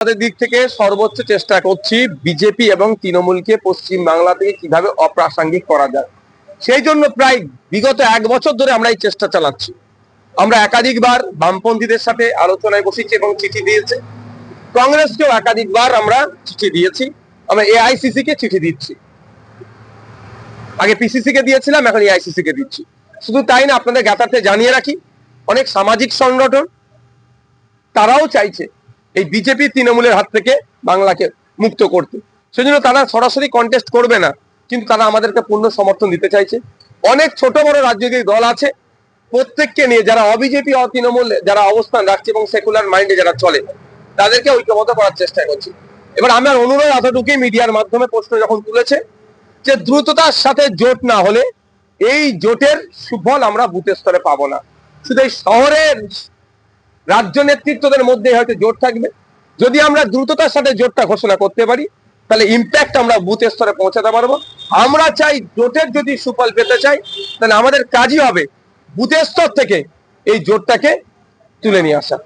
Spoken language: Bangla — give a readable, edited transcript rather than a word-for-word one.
আমাদের দিক থেকে সর্বোচ্চ চেষ্টা করছি বিজেপি এবং তৃণমূলকে পশ্চিম বাংলা থেকে কিভাবে অপ্রাসঙ্গিক করা যায়। সেই জন্য প্রায় বিগত 1 বছর ধরে আমরা এই চেষ্টা চালাচ্ছি। আমরা একাধিকবার বামপন্থীদের সাথে আলোচনায় বসেছি এবং চিঠি দিয়েছি। কংগ্রেসকেও একাধিকবার আমরা চিঠি দিয়েছি। আমরা এআইসিসি কে চিঠি দিচ্ছি। আগে পিসিসি কে দিয়েছিলাম, এখন এআইসিসি কে দিচ্ছি। শুধু তাই না, আপনাদের জ্ঞাতার্থে জানিয়ে রাখি, অনেক সামাজিক সংগঠন তারাও চাইছে এই বিজেপি তৃণমূলের হাত থেকে বাংলাকে মুক্ত করতে। সেজন্য তারা সরাসরি কন্টেস্ট করবে না, কিন্তু তারা আমাদেরকে পূর্ণ সমর্থন দিতে চাইছে। অনেক ছোট বড় রাজনৈতিক দল আছে, প্রত্যেককে নিয়ে যারা অবিজেপি তৃণমূল যারা অবস্থান রাখছে এবং সেকুলার মাইন্ডে যারা চলে, তাদেরকে ঐক্যবদ্ধ করার চেষ্টা করছি। এবার আমার অনুরোধ এতটুকুই, মিডিয়ার মাধ্যমে প্রশ্ন যখন তুলেছে যে দ্রুততার সাথে জোট না হলে এই জোটের সুফল আমরা বুথের স্তরে পাবো না। শুধু এই শহরের রাজ্য নেতৃত্বদের মধ্যে হয়তো জোট থাকবে। যদি আমরা দ্রুততার সাথে জোটটা ঘোষণা করতে পারি, তাহলে ইম্প্যাক্ট আমরা বুথ স্তরে পৌঁছাতে পারবো। আমরা চাই জোটের যদি সুফল পেতে চাই, তাহলে আমাদের কাজই হবে বুথ স্তর থেকে এই জোটটাকে তুলে নিয়ে আসা।